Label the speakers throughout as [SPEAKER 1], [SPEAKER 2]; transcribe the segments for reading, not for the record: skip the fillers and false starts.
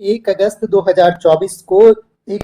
[SPEAKER 1] 1 अगस्त 2024 को एक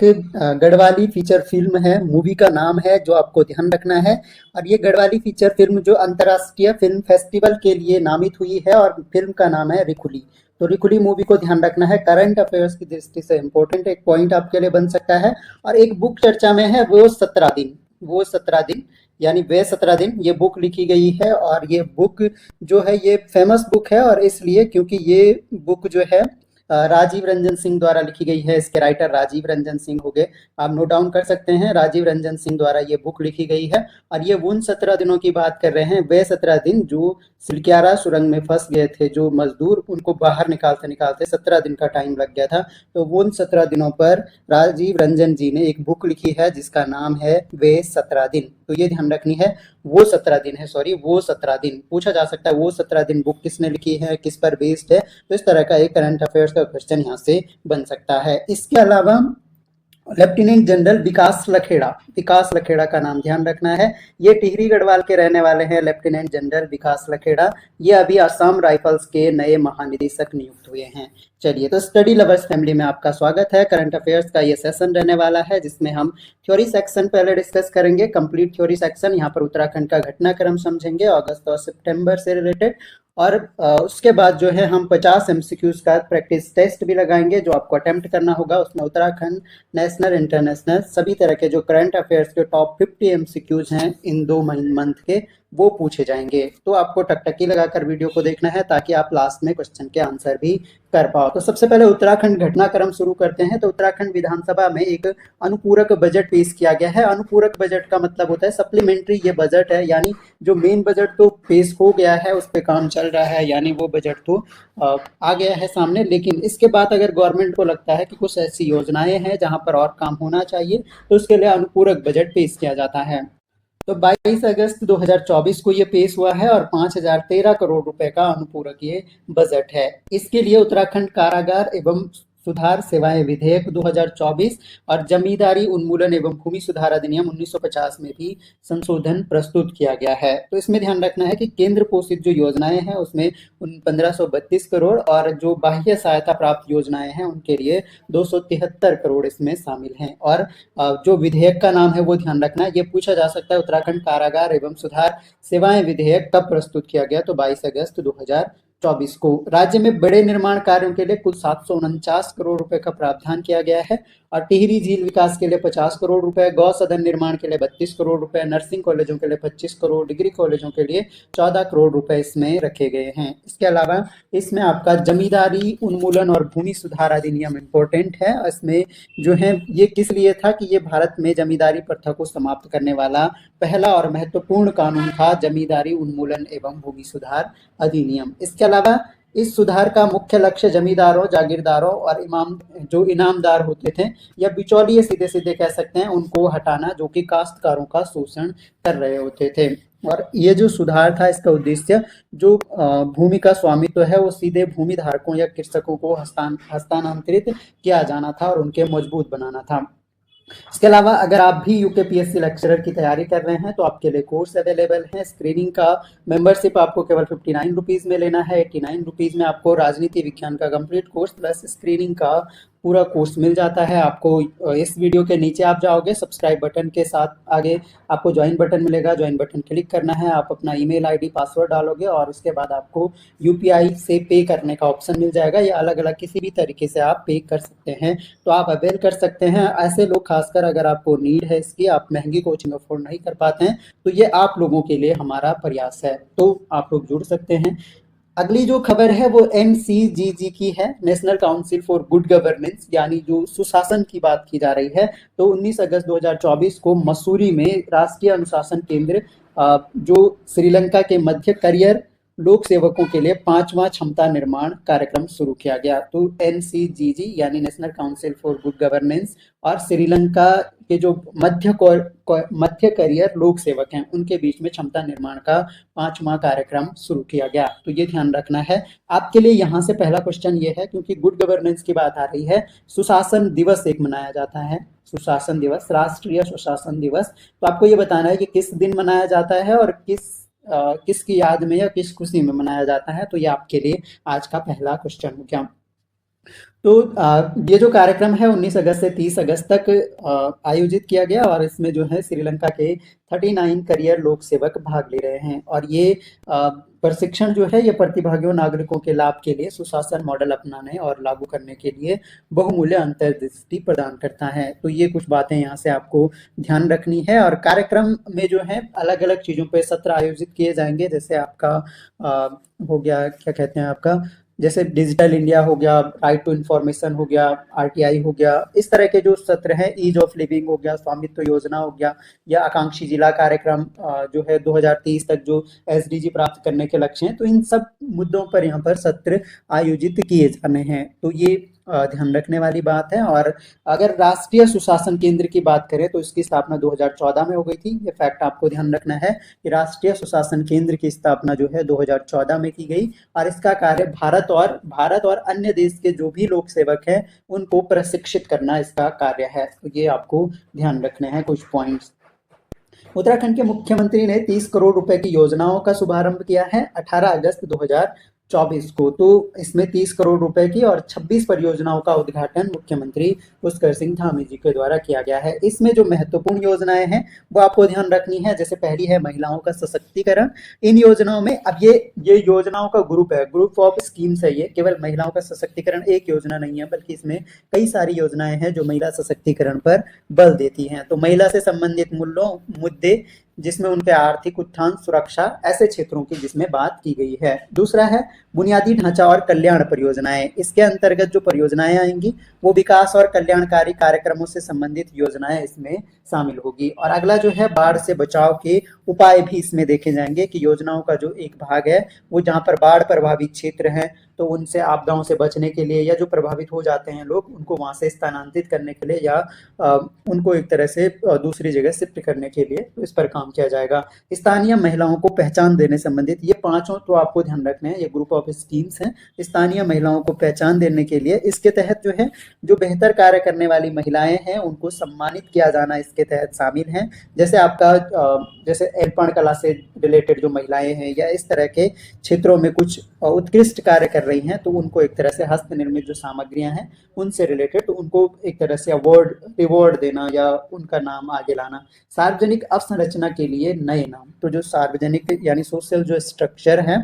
[SPEAKER 1] Garhwali feature film है, मूवी का नाम है जो आपको ध्यान रखना है। और ये गढ़वाली फीचर फिल्म जो अंतर्राष्ट्रीय फिल्म फेस्टिवल के लिए नामित हुई है और फिल्म का नाम है रिकुली। तो रिकुली मूवी को ध्यान रखना है, करंट अफेयर्स की दृष्टि से इम्पोर्टेंट एक पॉइंट आपके लिए बन सकता है। और एक बुक चर्चा में है, वो 17 दिन यानी वे 17 दिन ये बुक लिखी गई है। और ये बुक जो है ये फेमस बुक है, और इसलिए क्योंकि ये बुक जो है राजीव रंजन सिंह द्वारा लिखी गई है। इसके राइटर राजीव रंजन सिंह हो गए, आप नोट डाउन कर सकते हैं, राजीव रंजन सिंह द्वारा ये बुक लिखी गई है। और ये उन 17 दिनों की बात कर रहे हैं, वे 17 दिन जो सिलक्यारा सुरंग में फंस गए थे जो मजदूर, उनको बाहर निकालते निकालते 17 दिन का टाइम लग गया था। तो उन 17 दिनों पर राजीव रंजन जी ने एक बुक लिखी है जिसका नाम है वे 17 दिन। तो ये ध्यान रखनी है, वो 17 दिन पूछा जा सकता है, वो 17 दिन बुक किसने लिखी है, किस पर बेस्ड है। तो इस तरह का एक करंट अफेयर्स का क्वेश्चन यहाँ से बन सकता है। इसके अलावा लेफ्टिनेंट जनरल विकास लखेड़ा का नाम ध्यान रखना है। ये टिहरी गढ़वाल के रहने वाले हैं, लेफ्टिनेंट जनरल विकास लखेड़ा। ये अभी असम राइफल्स के नए महानिदेशक नियुक्त हुए हैं। चलिए, तो स्टडी लवर्स फैमिली में आपका स्वागत है। करंट अफेयर्स का ये सेशन रहने वाला है जिसमें हम थ्योरी सेक्शन पहले डिस्कस करेंगे, कंप्लीट थ्योरी सेक्शन। यहाँ पर उत्तराखंड का घटनाक्रम समझेंगे अगस्त और सितंबर से रिलेटेड। और उसके बाद जो है हम 50 एमसीक्यूज का प्रैक्टिस टेस्ट भी लगाएंगे जो आपको अटेम्प्ट करना होगा। उसमें उत्तराखंड, नेशनल, इंटरनेशनल सभी तरह के जो करंट अफेयर्स के टॉप 50 एमसीक्यूज हैं इन 2 मंथ के, वो पूछे जाएंगे। तो आपको टकटकी लगाकर वीडियो को देखना है ताकि आप लास्ट में क्वेश्चन के आंसर भी कर पाओ। तो सबसे पहले उत्तराखंड घटनाक्रम शुरू करते हैं। तो उत्तराखंड विधानसभा में एक अनुपूरक बजट पेश किया गया है। अनुपूरक बजट का मतलब होता है सप्लीमेंट्री ये बजट है, यानी जो मेन बजट तो पेश हो गया है, उस पर काम चल रहा है, यानी वो बजट तो आ गया है सामने। लेकिन इसके बाद अगर गवर्नमेंट को लगता है कि कुछ ऐसी योजनाएं हैं जहां पर और काम होना चाहिए, तो उसके लिए अनुपूरक बजट पेश किया जाता है। तो 22 अगस्त 2024 को ये पेश हुआ है और 5013 करोड़ रुपए का अनुपूरक ये बजट है। इसके लिए उत्तराखंड कारागार एवं सुधार सेवाएं विधेयक 2024 और जमींदारी उन्मूलन एवं भूमि सुधार अधिनियम 1950 में भी संशोधन प्रस्तुत किया गया है। तो इसमें ध्यान रखना है कि केंद्र पोषित जो योजनाएं हैं उसमें 1532 करोड़, और जो बाह्य सहायता प्राप्त योजनाएं हैं उनके लिए 273 करोड़ इसमें शामिल हैं। और जो विधेयक का नाम है वो ध्यान रखना है, ये पूछा जा सकता है उत्तराखंड कारागार एवं सुधार सेवाएं विधेयक कब प्रस्तुत किया गया, तो 22 अगस्त 2024 को। राज्य में बड़े निर्माण कार्यों के लिए कुल 749 करोड़ रुपए का प्रावधान किया गया है। और टिहरी झील विकास के लिए 50 करोड़ रुपए, गौ सदन निर्माण के लिए 32 करोड़ रुपए, नर्सिंग कॉलेजों के लिए 25 करोड़, डिग्री कॉलेजों के लिए 14 करोड़ रुपए इसमें रखे गए हैं। इसके अलावा इसमें आपका जमींदारी उन्मूलन और भूमि सुधार अधिनियम इम्पोर्टेंट है। इसमें जो है ये किस लिए था कि ये भारत में जमींदारी प्रथा को समाप्त करने वाला पहला और महत्वपूर्ण कानून था, जमींदारी उन्मूलन एवं भूमि सुधार अधिनियम। इसके अलावा इस सुधार का मुख्य लक्ष्य जमींदारों, जागीरदारों और जो इनामदार होते थे या बिचौलिए सीधे सीधे कह सकते हैं, उनको हटाना जो कि काश्तकारों का शोषण कर रहे होते थे। और ये जो सुधार था इसका उद्देश्य जो भूमि का स्वामित्व है वो सीधे भूमि धारकों या कृषकों को हस्तांतरित किया जाना था और उनके मजबूत बनाना था। इसके अलावा अगर आप भी यूकेपीएससी लेक्चरर की तैयारी कर रहे हैं तो आपके लिए कोर्स अवेलेबल है। स्क्रीनिंग का मेंबरशिप आपको केवल 59 रुपीज़ में लेना है। 89 रुपीज़ में आपको राजनीति विज्ञान का कंप्लीट कोर्स प्लस स्क्रीनिंग का पूरा कोर्स मिल जाता है आपको। इस वीडियो के नीचे आप जाओगे, सब्सक्राइब बटन के साथ आगे आपको ज्वाइन बटन मिलेगा, ज्वाइन बटन क्लिक करना है, आप अपना ईमेल आईडी पासवर्ड डालोगे और उसके बाद आपको यूपीआई से पे करने का ऑप्शन मिल जाएगा, या अलग अलग किसी भी तरीके से आप पे कर सकते हैं। तो आप अवेल कर सकते हैं। ऐसे लोग खासकर अगर आपको नीड है इसकी, आप महंगी कोचिंग अफोर्ड नहीं कर पाते हैं, तो ये आप लोगों के लिए हमारा प्रयास है, तो आप लोग जुड़ सकते हैं। अगली जो खबर है वो एनसीजीजी की है, national council for good governance, यानी जो सुशासन की बात की जा रही है। तो 19 अगस्त 2024 को मसूरी में राष्ट्रीय अनुशासन केंद्र जो श्रीलंका के मध्य करियर लोक सेवकों के लिए 5वां क्षमता निर्माण कार्यक्रम शुरू किया गया। तो एनसीजीजी यानी national council for good governance और श्रीलंका के जो मध्य करियर लोक सेवक हैं उनके बीच में क्षमता निर्माण का 5वां कार्यक्रम शुरू किया गया। तो ये ध्यान रखना है आपके लिए। यहाँ से पहला क्वेश्चन ये है, क्योंकि गुड गवर्नेंस की बात आ रही है, सुशासन दिवस एक मनाया जाता है, सुशासन दिवस, राष्ट्रीय सुशासन दिवस। तो आपको ये बताना है कि किस दिन मनाया जाता है और किसकी याद में या किस खुशी में मनाया जाता है। तो ये आपके लिए आज का पहला क्वेश्चन हो गया। तो ये जो कार्यक्रम है 19 अगस्त से 30 अगस्त तक आयोजित किया गया और इसमें जो है श्रीलंका के 39 करियर लोक सेवक भाग ले रहे हैं और ये प्रशिक्षण जो है ये प्रतिभागियों नागरिकों के लाभ के लिए सुशासन मॉडल अपनाने और लागू करने के लिए बहुमूल्य अंतर्दृष्टि प्रदान करता है। तो ये कुछ बातें यहाँ से आपको ध्यान रखनी है और कार्यक्रम में जो है अलग अलग चीज़ों पे सत्र आयोजित किए जाएंगे, जैसे आपका हो गया क्या कहते हैं आपका, जैसे डिजिटल इंडिया हो गया, राइट टू इंफॉर्मेशन हो गया, आरटीआई हो गया, इस तरह के जो सत्र हैं, ईज ऑफ लिविंग हो गया, स्वामित्व योजना हो गया, या आकांक्षी जिला कार्यक्रम जो है 2030 तक जो एसडीजी प्राप्त करने के लक्ष्य हैं, तो इन सब मुद्दों पर यहाँ पर सत्र आयोजित किए जाने हैं। तो ये ध्यान रखने वाली बात है। और अगर राष्ट्रीय सुशासन केंद्र की बात करें तो इसकी स्थापना 2014 में हो गई थी। ये फैक्ट आपको ध्यान रखना है कि राष्ट्रीय सुशासन केंद्र की स्थापना जो है 2014 में की गई और इसका कार्य भारत और अन्य देश के जो भी लोक सेवक हैं उनको प्रशिक्षित करना इसका कार्य है। तो ये आपको ध्यान रखने हैं कुछ पॉइंट्स। उत्तराखंड के मुख्यमंत्री ने 30 करोड़ रुपए की योजनाओं का शुभारंभ किया है 18 अगस्त 2024 को। तो इसमें 30 करोड़ रुपए की और 26 परियोजनाओं का उद्घाटन मुख्यमंत्री पुष्कर सिंह धामी जी के द्वारा किया गया है। इसमें जो महत्वपूर्ण योजनाएं हैं वो आपको ध्यान रखनी है। जैसे पहली है महिलाओं का सशक्तिकरण। इन योजनाओं में अब ये योजनाओं का ग्रुप है, ग्रुप ऑफ स्कीम्स है। ये केवल महिलाओं का सशक्तिकरण एक योजना नहीं है, बल्कि इसमें कई सारी योजनाएं हैं जो महिला सशक्तिकरण पर बल देती हैं। तो महिला से संबंधित मुद्दे जिसमें उनके आर्थिक उत्थान, सुरक्षा, ऐसे क्षेत्रों की जिसमें बात की गई है। दूसरा है बुनियादी ढांचा और कल्याण परियोजनाएं। इसके अंतर्गत जो परियोजनाएं आएंगी वो विकास और कल्याणकारी कार्यक्रमों से संबंधित योजनाएं इसमें शामिल होगी। और अगला जो है बाढ़ से बचाव के उपाय भी इसमें देखे जाएंगे कि योजनाओं का जो एक भाग है वो जहां पर बाढ़ प्रभावित क्षेत्र है तो उनसे आपदाओं से बचने के लिए, या जो प्रभावित हो जाते हैं लोग उनको वहां से स्थानांतरित करने के लिए, या उनको एक तरह से दूसरी जगह शिफ्ट करने के लिए, तो इस पर काम किया जाएगा। स्थानीय महिलाओं को पहचान देने संबंधित ये पांचों तो आपको ध्यान रखने हैं, ये ग्रुप ऑफ स्कीम्स हैं। स्थानीय महिलाओं को पहचान देने के लिए इसके तहत जो है जो बेहतर कार्य करने वाली महिलाएं हैं उनको सम्मानित किया जाना इसके तहत शामिल है। जैसे आपका जैसे अर्पण कला से रिलेटेड जो महिलाएं हैं या इस तरह के क्षेत्रों में कुछ उत्कृष्ट कार्य कर रही हैं तो उनको एक तरह से हस्त निर्मित जो सामग्रियां हैं उनसे रिलेटेड, तो उनको एक तरह से अवार्ड रिवॉर्ड देना या उनका नाम आगे लाना। सार्वजनिक अवसंरचना के लिए नए नाम, तो जो सार्वजनिक यानी सोशल जो स्ट्रक्चर है,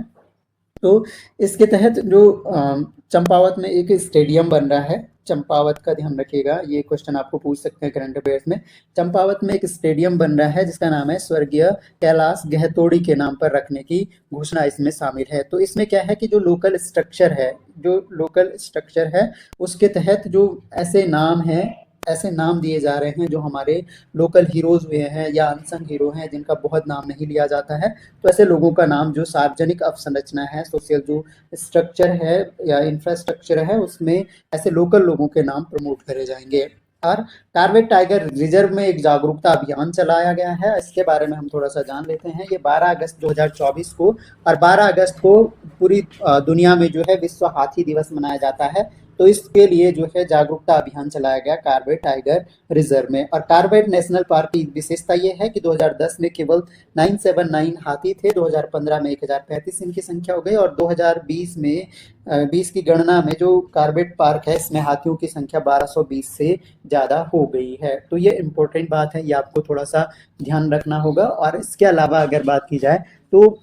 [SPEAKER 1] तो इसके तहत जो चंपावत में एक स्टेडियम बन रहा है, चंपावत का ध्यान रखिएगा, ये क्वेश्चन आपको पूछ सकते हैं करंट अफेयर्स में। चंपावत में एक स्टेडियम बन रहा है जिसका नाम है स्वर्गीय कैलाश गहतोड़ी के नाम पर रखने की घोषणा इसमें शामिल है। तो इसमें क्या है कि जो लोकल स्ट्रक्चर है उसके तहत जो ऐसे नाम दिए जा रहे हैं जो हमारे लोकल हीरोज हुए हैं या अनसंग हीरो हैं जिनका बहुत नाम नहीं लिया जाता है। तो ऐसे लोगों का नाम जो सार्वजनिक अवसंरचना है, सोशल जो स्ट्रक्चर है या इंफ्रास्ट्रक्चर है, उसमें ऐसे लोकल लोगों के नाम प्रमोट करे जाएंगे। और कार्बेट टाइगर रिजर्व में एक जागरूकता अभियान चलाया गया है, इसके बारे में हम थोड़ा सा जान लेते हैं। ये 12 अगस्त 2024 को और 12 अगस्त को पूरी दुनिया में जो है विश्व हाथी दिवस मनाया जाता है। तो इसके लिए जो है जागरूकता अभियान चलाया गया कार्बेट टाइगर रिजर्व में। और कार्बेट नेशनल पार्क की विशेषता ये है कि 2010 में केवल 979 हाथी थे, 2015 में 1035 इनकी संख्या हो गई और 2020 में 20 की गणना में जो कार्बेट पार्क है इसमें हाथियों की संख्या 1220 से ज़्यादा हो गई है। तो ये इम्पोर्टेंट बात है, ये आपको थोड़ा सा ध्यान रखना होगा। और इसके अलावा अगर बात की जाए तो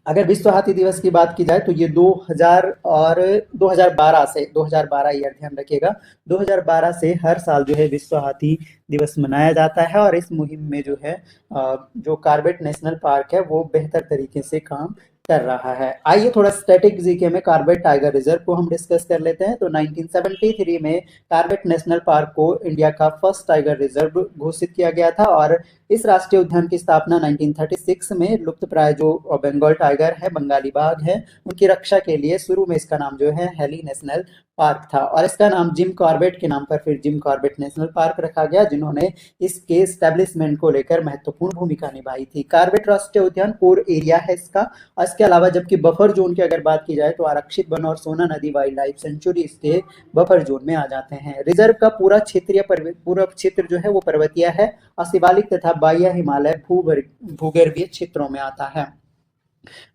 [SPEAKER 1] अगर विश्व हाथी दिवस की बात की जाए तो ये 2000 और 2012 से 2012 ईयर ध्यान रखिएगा, 2012 से हर साल जो है विश्व हाथी दिवस मनाया जाता है। और इस मुहिम में जो है जो कार्बेट नेशनल पार्क है वो बेहतर तरीके से काम कर रहा है। आइए थोड़ा स्टैटिक जीके में कार्बेट टाइगर रिजर्व को हम डिस्कस कर लेते हैं। तो 1973 में कार्बेट नेशनल पार्क को इंडिया का फर्स्ट टाइगर रिजर्व घोषित किया गया था और इस राष्ट्रीय उद्यान की स्थापना 1936 में लुप्त प्राय जो बंगाल टाइगर है, बंगाली बाघ है, उनकी रक्षा के लिए शुरू में इसका नाम जो है हेली नेशनल पार्क था और इसका नाम जिम कॉर्बेट के नाम पर फिर जिम कॉर्बेट नेशनल पार्क रखा गया, जिन्होंने इसके एस्टेब्लिशमेंट को लेकर महत्वपूर्ण भूमिका निभाई थी। कार्बेट राष्ट्रीय उद्यान कोर एरिया है इसका। और इसके अलावा जबकि बफर जोन की अगर बात की जाए तो आरक्षित वन और सोना नदी वाइल्ड लाइफ सेंचुरी इसके बफर जोन में आ जाते हैं। रिजर्व का पूरा क्षेत्र जो है वो पर्वतीय है और शिवालिक तथा बाह्य हिमालय भूगर्भीय क्षेत्रों में आता है।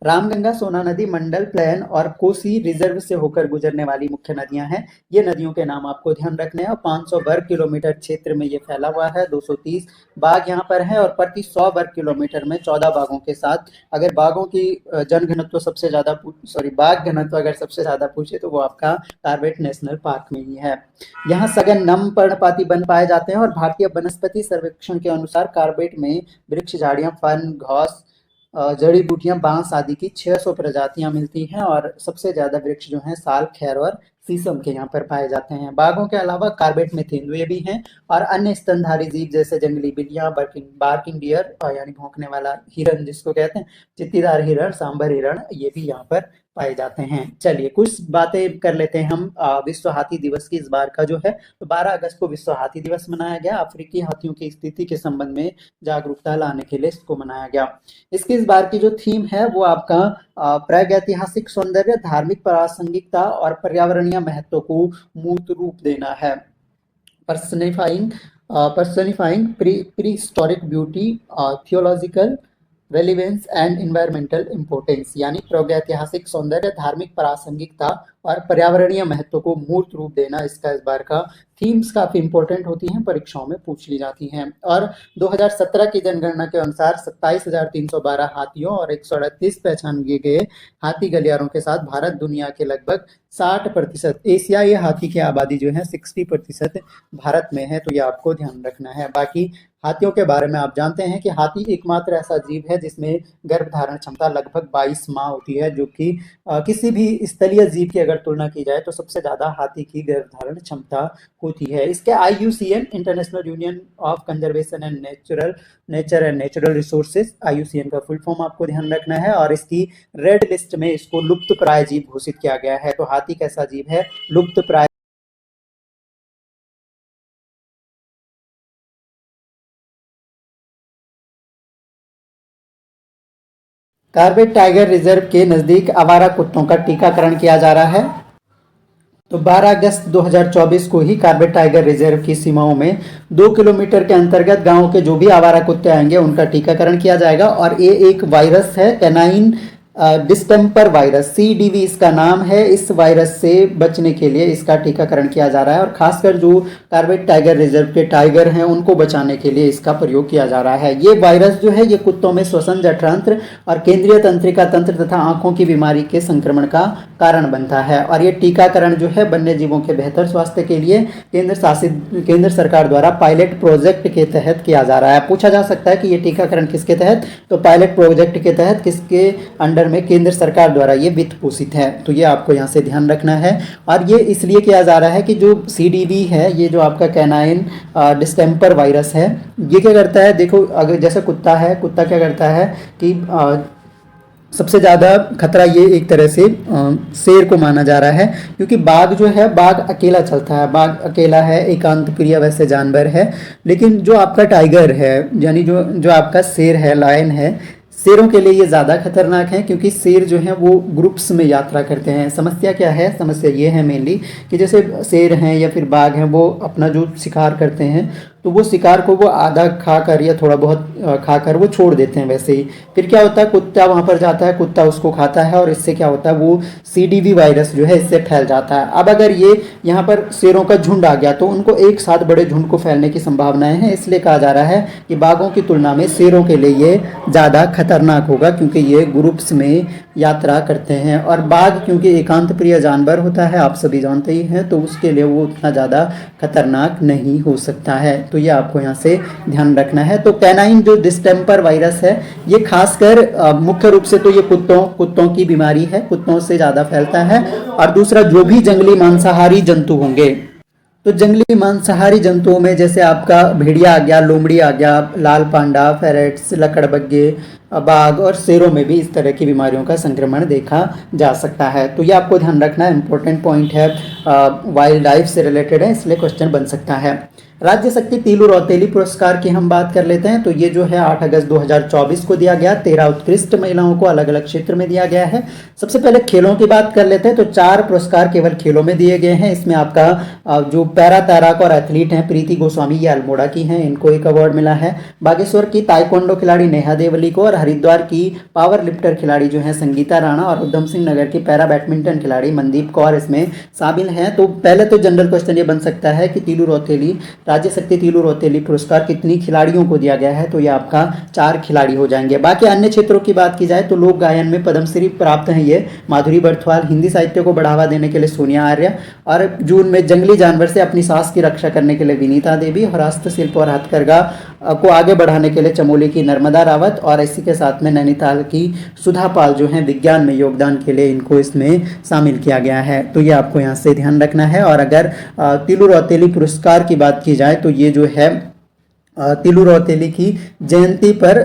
[SPEAKER 1] रामगंगा सोना नदी मंडल प्लेन और कोसी रिजर्व से होकर गुजरने वाली मुख्य नदियां हैं। ये नदियों के नाम आपको ध्यान रखने हैं और 500 वर्ग किलोमीटर क्षेत्र में ये फैला हुआ है। 230 बाग यहाँ पर है और प्रति 100 वर्ग किलोमीटर में 14 बागों के साथ, अगर बागों की जन घनत्व सबसे ज्यादा सॉरी बाघ घनत्व अगर सबसे ज्यादा पूछे तो वो आपका कार्बेट नेशनल पार्क में ही है। यहाँ सघन नम पर्णपाती वन पाए जाते हैं और भारतीय वनस्पति सर्वेक्षण के अनुसार कार्बेट में वृक्ष, झाड़ियां, फन, घास, जड़ी बूटियां, बांस आदि की 600 प्रजातियां मिलती हैं और सबसे ज्यादा वृक्ष जो हैं साल, खैर और शीशम के यहाँ पर पाए जाते हैं। बाघों के अलावा कार्बेट में तेंदुए भी हैं और अन्य स्तनधारी जीव जैसे जंगली बिल्लियां, बार्किंग डियर यानी भौंकने वाला हिरन जिसको कहते हैं, चित्तीदार हिरण, सांबर हिरण, ये भी यहाँ पर पाए जाते हैं। चलिए कुछ बातें कर लेते हैं हम विश्व हाथी दिवस की। इस बार का जो है तो 12 अगस्त को विश्व हाथी दिवस मनाया गया। अफ्रीकी हाथियों की स्थिति के संबंध में जागरूकता लाने के लिए इसको मनाया गया। इसकी इस बार की जो थीम है वो आपका प्रागैतिहासिक सौंदर्य, धार्मिक प्रासंगिकता और पर्यावरणीय महत्व को मूर्त रूप देना है। Personifying prehistoric beauty, theological relevance and environmental importance, यानी प्रागैतिहासिक सौंदर्य, धार्मिक प्रासंगिकता और पर्यावरणीय महत्व को मूर्त रूप देना इसका इस बार का थीम्स काफी इंपॉर्टेंट होती हैं, परीक्षाओं में पूछ ली जाती हैं। और 2017 की जनगणना के अनुसार 27,312 हाथियों और 138 पहचान किए गए हाथी गलियारों के साथ भारत दुनिया के लगभग 60%, एशियाई हाथी की आबादी जो है 60% भारत में है, तो ये आपको ध्यान रखना है। बाकी हाथियों के बारे में आप जानते हैं कि हाथी एकमात्र ऐसा जीव है जिसमें गर्भधारण क्षमता लगभग 22 माह होती है, जो कि किसी भी स्थलीय जीव की अगर तुलना की जाए तो सबसे ज्यादा हाथी की गर्भधारण क्षमता होती है। इसके IUCN, international union of conservation and nature and natural resources, IUCN का फुल फॉर्म आपको ध्यान रखना है और इसकी रेड लिस्ट में इसको लुप्त प्राय जीव घोषित किया गया है। तो हाथी कैसा जीव है? लुप्त प्राय। कार्बेट टाइगर रिजर्व के नजदीक आवारा कुत्तों का टीकाकरण किया जा रहा है। तो 12 अगस्त 2024 को ही कार्बेट टाइगर रिजर्व की सीमाओं में 2 किलोमीटर के अंतर्गत गांव के जो भी आवारा कुत्ते आएंगे उनका टीकाकरण किया जाएगा। और ये एक वायरस है, कैनाइन डिस्टेम्पर वायरस, CDV इसका नाम है। इस वायरस से बचने के लिए इसका टीकाकरण किया जा रहा है और खासकर जो कार्बेट टाइगर रिजर्व के टाइगर हैं उनको बचाने के लिए इसका प्रयोग किया जा रहा है। ये वायरस जो है ये कुत्तों में श्वसन जठरांत्र और केंद्रीय तंत्रिका तंत्र तथा आंखों की बीमारी के संक्रमण का कारण बनता है। और ये टीकाकरण जो है वन्य जीवों के बेहतर स्वास्थ्य के लिए केंद्र सरकार द्वारा पायलट प्रोजेक्ट के तहत किया जा रहा है। पूछा जा सकता है कि ये टीकाकरण किसके तहत? तो पायलट प्रोजेक्ट के तहत किसके अंडर में? केंद्र सरकार द्वारा ये वित्त पोषित है, तो ये आपको यहाँ से ध्यान रखना है। और ये इसलिए किया जा रहा है कि जो CDV है, ये जो आपका कैनाइन डिस्टेम्पर वायरस है, ये क्या करता है? देखो अगर जैसे कुत्ता है, कुत्ता क्या करता है कि सबसे ज़्यादा खतरा ये एक तरह से शेर को माना जा रहा है, क्योंकि बाघ जो है, बाघ अकेला चलता है, बाघ अकेला है, एकांत प्रिय वैसे जानवर है। लेकिन जो आपका टाइगर है, यानी जो आपका शेर है, लायन है, शेरों के लिए ये ज़्यादा खतरनाक है, क्योंकि शेर जो है वो ग्रुप्स में यात्रा करते हैं। समस्या क्या है? समस्या ये है मेनली कि जैसे शेर हैं या फिर बाघ हैं, वो अपना जो शिकार करते हैं तो वो शिकार को वो आधा खाकर या थोड़ा बहुत खाकर वो छोड़ देते हैं वैसे ही। फिर क्या होता है? कुत्ता वहाँ पर जाता है, कुत्ता उसको खाता है और इससे क्या होता है? वो CDV वायरस जो है इससे फैल जाता है। अब अगर ये यहाँ पर शेरों का झुंड आ गया तो उनको एक साथ बड़े झुंड को फैलने की संभावनाएं हैं, इसलिए कहा जा रहा है कि बाघों की तुलना में शेरों के लिए ये ज़्यादा खतरनाक होगा, क्योंकि ये ग्रुप्स में यात्रा करते हैं। और बाघ क्योंकि एकांत प्रिय जानवर होता है, आप सभी जानते ही हैं, तो उसके लिए वो उतना ज़्यादा खतरनाक नहीं हो सकता है। तो ये आपको यहाँ से ध्यान रखना है। तो कैनाइन जो डिस्टेम्पर वायरस है, ये खासकर मुख्य रूप से तो ये कुत्तों की बीमारी है, कुत्तों से ज़्यादा फैलता है। और दूसरा, जो भी जंगली मांसाहारी जंतु होंगे, तो जंगली मांसाहारी जंतुओं में जैसे आपका भेड़िया आ गया, लोमड़ी आ गया, लाल पांडा, फेरेट्स, लकड़बग्गे, बाघ और शेरों में भी इस तरह की बीमारियों का संक्रमण देखा जा सकता है। तो ये आपको ध्यान रखना है, इंपॉर्टेंट पॉइंट है, वाइल्ड लाइफ से रिलेटेड है, इसलिए क्वेश्चन बन सकता है। राज्य शक्ति तीलू रौतेली पुरस्कार की हम बात कर लेते हैं तो ये जो है 8 अगस्त 2024 को दिया गया। 13 उत्कृष्ट महिलाओं को अलग अलग क्षेत्र में दिया गया है। सबसे पहले खेलों की बात कर लेते हैं तो 4 पुरस्कार केवल खेलों में दिए गए हैं। इसमें आपका जो पैरा तैराक और एथलीट हैं प्रीति गोस्वामी, ये अल्मोड़ा की हैं, इनको एक अवार्ड मिला है। बागेश्वर की ताइक्वांडो खिलाड़ी नेहा देवली को, और हरिद्वार की पावर लिफ्टर खिलाड़ी जो है संगीता राणा, और उधम सिंह नगर की पैरा बैडमिंटन खिलाड़ी मनदीप कौर इसमें शामिल हैं। तो पहले तो जनरल क्वेश्चन ये बन सकता है कि तीलू रौतेली, राज्य शक्ति तीलू रौतेली पुरस्कार कितनी खिलाड़ियों को दिया गया है, तो ये आपका 4 खिलाड़ी हो जाएंगे। बाकी अन्य क्षेत्रों की बात की जाए तो लोक गायन में पद्मश्री प्राप्त हैं ये माधुरी बर्थवाल, हिंदी साहित्य को बढ़ावा देने के लिए सोनिया आर्य, और जून में जंगली जानवर से अपनी सांस की रक्षा करने के लिए विनीता देवी, और हस्तशिल्प और हथकरघा को आगे बढ़ाने के लिए चमोली की नर्मदा रावत, और इसी के साथ में नैनीताल की सुधा पाल जो हैं विज्ञान में योगदान के लिए इनको इसमें शामिल किया गया है। तो ये आपको यहाँ से ध्यान रखना है। और अगर तीलू रौतेली पुरस्कार की बात की जाए तो ये जो है तीलू रौतेली की जयंती पर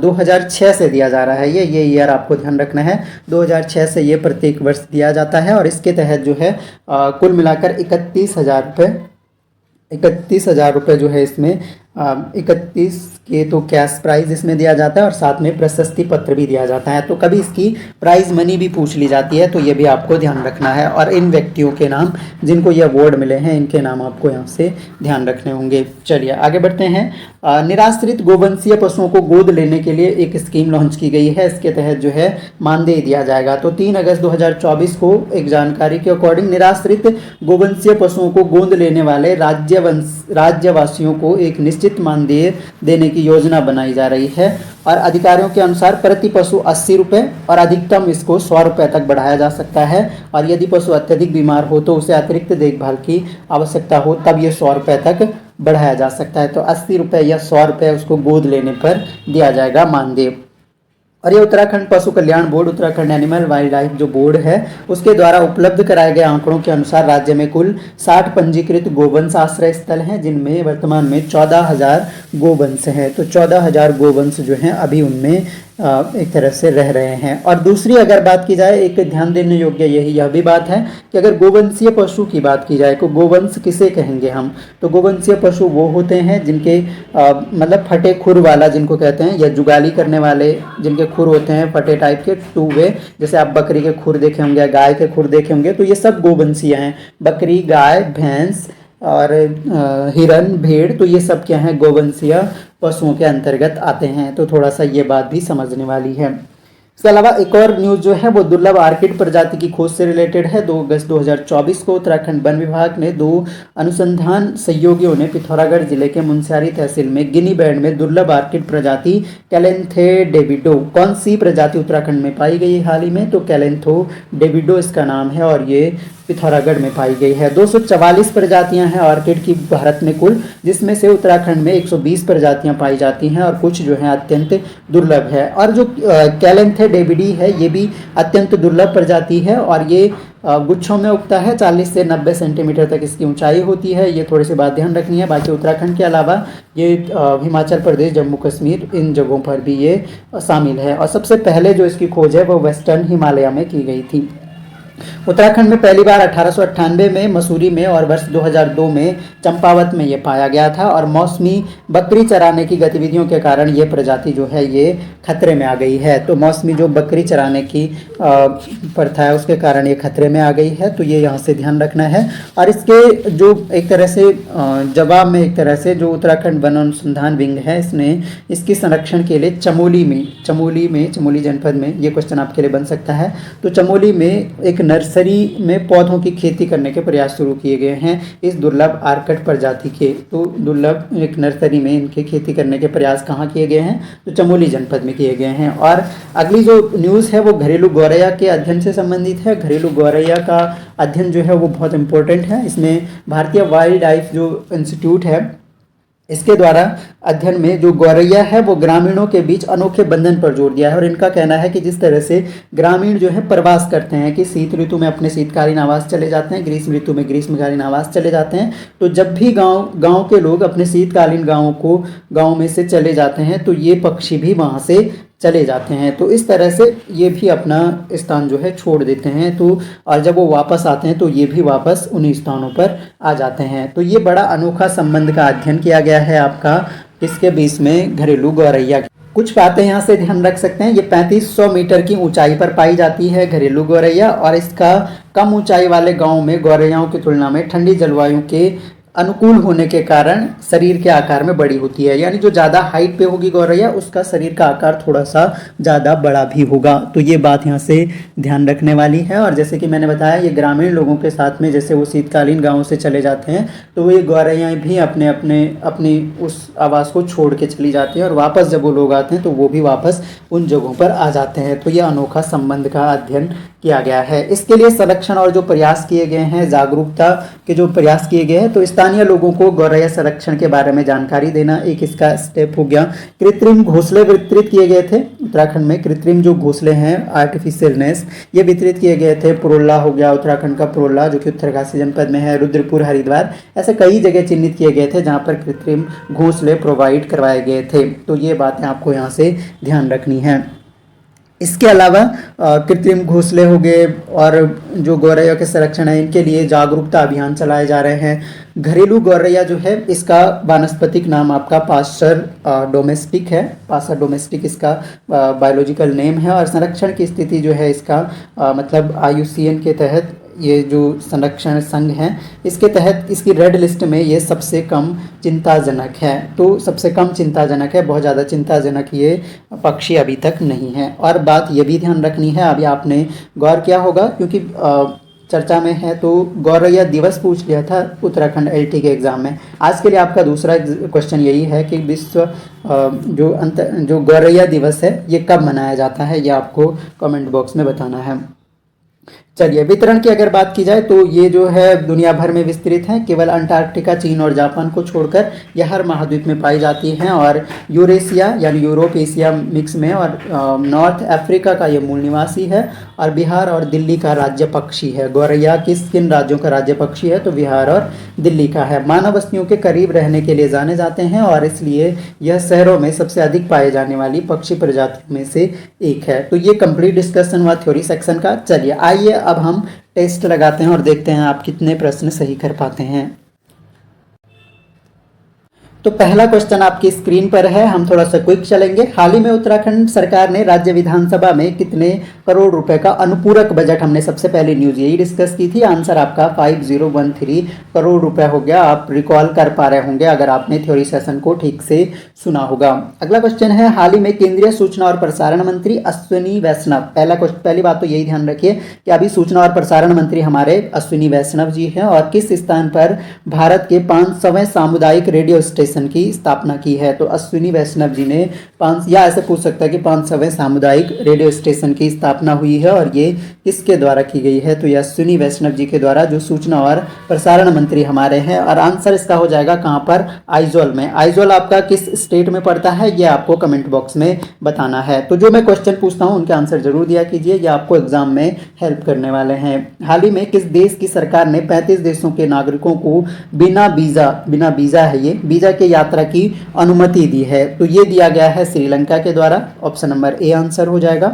[SPEAKER 1] 2006 से दिया जा रहा है। ये ईयर आपको ध्यान रखना है, 2006 से ये प्रत्येक वर्ष दिया जाता है। और इसके तहत जो है कुल मिलाकर 31,000 रुपये जो है इसमें 31 के तो कैश प्राइज इसमें दिया जाता है, और साथ में प्रशस्ति पत्र भी दिया जाता है। तो कभी इसकी प्राइज मनी भी पूछ ली जाती है, तो ये भी आपको ध्यान रखना है। और इन व्यक्तियों के नाम जिनको ये अवार्ड मिले हैं, इनके नाम आपको यहाँ से ध्यान रखने होंगे। चलिए आगे बढ़ते हैं। निराश्रित गोवंशीय पशुओं को गोद लेने के लिए एक स्कीम लॉन्च की गई है। इसके तहत जो है मानदेय दिया जाएगा। तो 3 अगस्त 2024 को एक जानकारी के अकॉर्डिंग निराश्रित गोवंशीय पशुओं को गोद लेने वाले राज्यवासियों को एक निश्चित मानदेय देने की योजना बनाई जा रही है। और अधिकारियों के अनुसार प्रति पशु 80 रुपये, और अधिकतम इसको 100 रुपये तक बढ़ाया जा सकता है। और यदि पशु अत्यधिक बीमार हो तो उसे अतिरिक्त देखभाल की आवश्यकता हो तब ये 100 रुपये तक बढ़ाया जा सकता है। तो 80 रुपये या 100 रुपये उसको गोद लेने पर दिया जाएगा मानदेय। और ये उत्तराखंड पशु कल्याण board, Uttarakhand animal wildlife जो बोर्ड है, उसके द्वारा उपलब्ध कराए गए आंकड़ों के अनुसार राज्य में कुल 60 पंजीकृत गोवंश आश्रय स्थल हैं, जिनमें वर्तमान में 14,000 गोवंश हैं। तो 14,000 गोवंश जो हैं अभी उनमें एक तरह से रह रहे हैं। और दूसरी अगर बात की जाए, एक ध्यान देने योग्य यह भी बात है कि अगर गोवंशीय पशु की बात की जाए तो गोवंश किसे कहेंगे हम, तो गोवंशीय पशु वो होते हैं जिनके मतलब फटे खुर वाला जिनको कहते हैं, या जुगाली करने वाले जिनके खुर होते हैं फटे टाइप के 2 वे, जैसे आप बकरी के खुर देखे होंगे, गाय के खुर देखे होंगे, तो ये सब गोवंशीय हैं। बकरी, गाय, भैंस और हिरन, भेड़, तो ये सब क्या हैं, गोवंशीय पशुओं के अंतर्गत आते हैं। तो थोड़ा सा ये बात भी समझने वाली है। इसके अलावा एक और न्यूज़ जो है वो दुर्लभ आर्किड प्रजाति की खोज से रिलेटेड है। 2 अगस्त 2024 को उत्तराखंड वन विभाग ने 2 अनुसंधान सहयोगियों ने पिथौरागढ़ जिले के मुनस्यारी तहसील में गिनी बैंड में दुर्लभ आर्किड प्रजाति कैलेंथे डेविडो, कौन सी प्रजाति उत्तराखंड में पाई गई हाल ही में, तो कैलेंथो डेविडो इसका नाम है, और ये पिथौरागढ़ में पाई गई है। 244 प्रजातियां हैं ऑर्किड की भारत में कुल, जिसमें से उत्तराखंड में 120 प्रजातियां पाई जाती हैं, और कुछ जो है अत्यंत दुर्लभ है। और जो कैलेंथे डेविडी है ये भी अत्यंत दुर्लभ प्रजाति है, और ये गुच्छों में उगता है। 40 से 90 सेंटीमीटर तक इसकी ऊंचाई होती है। ये थोड़ी सी बात ध्यान रखनी है। बाकी उत्तराखंड के अलावा ये हिमाचल प्रदेश, जम्मू कश्मीर, इन जगहों पर भी ये शामिल है। और सबसे पहले जो इसकी खोज है वो वेस्टर्न हिमालय में की गई थी। उत्तराखंड में पहली बार 1898 में मसूरी में और वर्ष 2002 में चंपावत में ये पाया गया था। और मौसमी बकरी चराने की गतिविधियों के कारण ये प्रजाति जो है ये खतरे में आ गई है। तो मौसमी जो बकरी चराने की प्रथा है उसके कारण ये खतरे में आ गई है। तो ये यहाँ से ध्यान रखना है। और इसके जो एक तरह से जवाब में एक तरह से जो उत्तराखंड वन अनुसंधान विंग है इसने इसकी संरक्षण के लिए चमोली जनपद में ये क्वेश्चन आपके लिए बन सकता है। तो चमोली में एक नर्सरी में पौधों की खेती करने के प्रयास शुरू किए गए हैं इस दुर्लभ आर्किड प्रजाति के। तो दुर्लभ एक नर्सरी में इनके खेती करने के प्रयास कहाँ किए गए हैं, तो चमोली जनपद में किए गए हैं। और अगली जो न्यूज़ है वो घरेलू गौरैया के अध्ययन से संबंधित है। घरेलू गौरैया का अध्ययन जो है वो बहुत इंपॉर्टेंट है। इसमें भारतीय वाइल्ड लाइफ जो इंस्टीट्यूट है इसके द्वारा अध्ययन में जो गौरैया है वो ग्रामीणों के बीच अनोखे बंधन पर जोर दिया है। और इनका कहना है कि जिस तरह से ग्रामीण जो है प्रवास करते हैं कि शीत ऋतु में अपने शीतकालीन आवास चले जाते हैं, ग्रीष्म ऋतु में ग्रीष्मकालीन आवास चले जाते हैं, तो जब भी गांव के लोग अपने शीतकालीन गाँव में से चले जाते हैं तो ये पक्षी भी वहाँ से चले जाते हैं। तो इस तरह से ये भी अपना स्थान जो है छोड़ देते हैं। तो और जब वो वापस आते हैं तो ये भी वापस उन्हीं स्थानों पर आ जाते हैं। तो ये बड़ा अनोखा संबंध का अध्ययन किया गया है आपका किसके बीच में, घरेलू गौरैया। कुछ बातें यहाँ से ध्यान रख सकते हैं। ये 3500 मीटर की ऊंचाई पर पाई जाती है घरेलू गौरैया, और इसका कम ऊंचाई वाले गांव में गौरैयाओं की तुलना में ठंडी जलवायु के अनुकूल होने के कारण शरीर के आकार में बड़ी होती है। यानी जो ज़्यादा हाइट पे होगी गौरैया उसका शरीर का आकार थोड़ा सा ज़्यादा बड़ा भी होगा। तो ये बात यहाँ से ध्यान रखने वाली है। और जैसे कि मैंने बताया ये ग्रामीण लोगों के साथ में, जैसे वो शीतकालीन गाँव से चले जाते हैं तो वो ये गौरैया भी अपनी उस आवास को छोड़ के चली जाती हैं, और वापस जब वो लोग आते हैं तो वो भी वापस उन जगहों पर आ जाते हैं। तो ये अनोखा संबंध का अध्ययन किया गया है। इसके लिए संरक्षण और जो प्रयास किए गए हैं, जागरूकता के जो प्रयास किए गए हैं, तो स्थानीय लोगों को गौरैया संरक्षण के बारे में जानकारी देना एक इसका स्टेप हो गया। कृत्रिम घोंसले वितरित किए गए थे उत्तराखंड में। कृत्रिम जो घोंसले हैं, आर्टिफिशियल नेस्ट, ये वितरित किए गए थे। पुरोला हो गया उत्तराखंड का, पुरोला जो कि उत्तरकाशी जनपद में है, रुद्रपुर, हरिद्वार, ऐसे कई जगह चिन्हित किए गए थे जहाँ पर कृत्रिम घोंसले प्रोवाइड करवाए गए थे। तो ये बातें आपको यहाँ से ध्यान रखनी है। इसके अलावा कृत्रिम घोंसले हो गए, और जो गौरैया के संरक्षण है इनके लिए जागरूकता अभियान चलाए जा रहे हैं। घरेलू गौरैया जो है इसका वानस्पतिक नाम आपका पास्चर डोमेस्टिक है। पास्चर डोमेस्टिक इसका बायोलॉजिकल नेम है। और संरक्षण की स्थिति जो है इसका मतलब IUCN के तहत, ये जो संरक्षण संघ है इसके तहत इसकी रेड लिस्ट में ये सबसे कम चिंताजनक है। तो सबसे कम चिंताजनक है, बहुत ज़्यादा चिंताजनक ये पक्षी अभी तक नहीं है। और बात ये भी ध्यान रखनी है, अभी आपने गौर किया होगा क्योंकि चर्चा में है, तो गौरैया दिवस पूछ लिया था उत्तराखंड LT के एग्ज़ाम में। आज के लिए आपका दूसरा क्वेश्चन यही है कि विश्व जो गौरैया दिवस है ये कब मनाया जाता है, ये आपको कमेंट बॉक्स में बताना है। चलिए, वितरण की अगर बात की जाए तो ये जो है दुनिया भर में विस्तृत है। केवल अंटार्कटिका, चीन और जापान को छोड़कर यह हर महाद्वीप में पाई जाती हैं। और यूरेशिया यानी यूरोप एशिया मिक्स में, और नॉर्थ अफ्रीका का ये मूल निवासी है। और बिहार और दिल्ली का राज्य पक्षी है। गौरैया किन राज्यों का राज्य पक्षी है, तो बिहार और दिल्ली का है। मानव बस्तियों के करीब रहने के लिए जाने जाते हैं, और इसलिए यह शहरों में सबसे अधिक पाए जाने वाली पक्षी प्रजातियों में से एक है। तो ये कंप्लीट डिस्कशन हुआ थ्योरी सेक्शन का। चलिए आइए अब हम टेस्ट लगाते हैं और देखते हैं आप कितने प्रश्न सही कर पाते हैं। तो पहला क्वेश्चन आपकी स्क्रीन पर है, हम थोड़ा सा क्विक चलेंगे। हाल ही में उत्तराखंड सरकार ने राज्य विधानसभा में कितने करोड़ रुपए का अनुपूरक बजट, हमने सबसे पहले न्यूज यही डिस्कस की थी। आंसर आपका 5013 करोड़ रुपए हो गया। आप रिकॉल कर पा रहे होंगे अगर आपने थ्योरी सेशन को ठीक से सुना होगा। अगला क्वेश्चन है, हाल ही में केंद्रीय सूचना और प्रसारण मंत्री अश्विनी वैष्णव, पहली बात तो यही ध्यान रखिए कि अभी सूचना और प्रसारण मंत्री हमारे अश्विनी वैष्णव जी हैं, और किस स्थान पर भारत के 500वें सामुदायिक रेडियो स्टेशन की स्थापना की है। तो अश्विनी वैष्णव जी ने या ऐसे पूछ सकता है कि 500वें सामुदायिक रेडियो स्टेशन की स्थापना हुई है, और ये किसके द्वारा की गई है, तो ये अश्विनी वैष्णव जी के द्वारा, जो सूचना और प्रसारण मंत्री हमारे हैं। और आंसर इसका हो जाएगा कहाँ पर, आइजोल में। आइजोल आपका किस स्टेट में पड़ता है ये आपको कमेंट बॉक्स में बताना है। तो जो मैं क्वेश्चन पूछता हूँ उनके आंसर जरूर दिया कीजिए, ये आपको एग्जाम में हेल्प करने वाले हैं। हाल ही में किस देश की सरकार ने 35 देशों के नागरिकों को बिना वीजा है ये वीजा के यात्रा की अनुमति दी है, तो ये दिया गया है श्रीलंका के द्वारा। ऑप्शन नंबर ए आंसर हो जाएगा।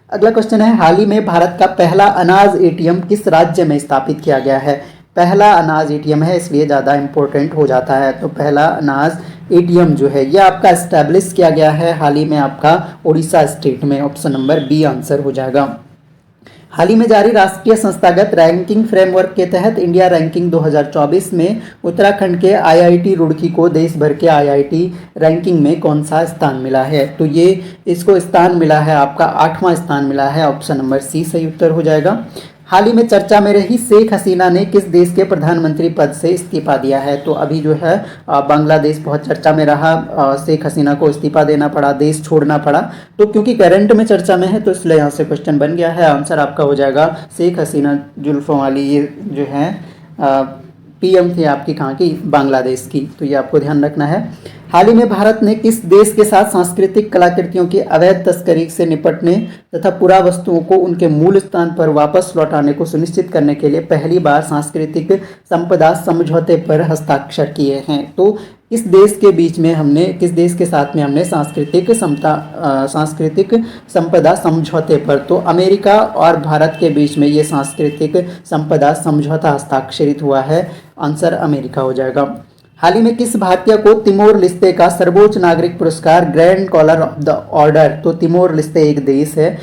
[SPEAKER 1] अगला क्वेश्चन है, हाल ही में भारत का पहला अनाज ATM किस राज्य में स्थापित किया गया है। पहला अनाज ATM है इसलिए ज़्यादा इंपॉर्टेंट हो जाता है। तो पहला अनाज ATM जो है ये आपका एस्टेब्लिश किया गया है हाल ही में आपका उड़ीसा स्टेट में। ऑप्शन नंबर बी आंसर हो जाएगा। हाल ही में जारी राष्ट्रीय संस्थागत रैंकिंग फ्रेमवर्क के तहत इंडिया रैंकिंग 2024 में उत्तराखंड के IIT रुड़की को देश भर के IIT रैंकिंग में कौन सा स्थान मिला है। तो ये इसको स्थान मिला है आपका 8वां स्थान मिला है। ऑप्शन नंबर सी सही उत्तर हो जाएगा। हाल ही में चर्चा में रही शेख हसीना ने किस देश के प्रधानमंत्री पद से इस्तीफा दिया है। तो अभी जो है बांग्लादेश बहुत चर्चा में रहा, शेख हसीना को इस्तीफा देना पड़ा, देश छोड़ना पड़ा। तो क्योंकि करंट में चर्चा में है तो इसलिए यहाँ से क्वेश्चन बन गया है। आंसर आपका हो जाएगा शेख हसीना जुल्फों वाली, ये जो है PM थी आपकी कहाँ की, बांग्लादेश की। तो ये आपको ध्यान रखना है। हाल ही में भारत ने किस देश के साथ सांस्कृतिक कलाकृतियों की अवैध तस्करी से निपटने तथा पुरावस्तुओं को उनके मूल स्थान पर वापस लौटाने को सुनिश्चित करने के लिए पहली बार सांस्कृतिक संपदा समझौते पर हस्ताक्षर किए हैं। तो किस देश के बीच में हमने, किस देश के साथ में हमने सांस्कृतिक संपदा समझौते पर, तो अमेरिका और भारत के बीच में ये सांस्कृतिक संपदा समझौता हस्ताक्षरित हुआ है। आंसर अमेरिका हो जाएगा। हाल ही में किस भारतीय को तिमोर लिस्ते का सर्वोच्च नागरिक पुरस्कार grand collar of the order, तो तिमोर लिस्ते एक देश है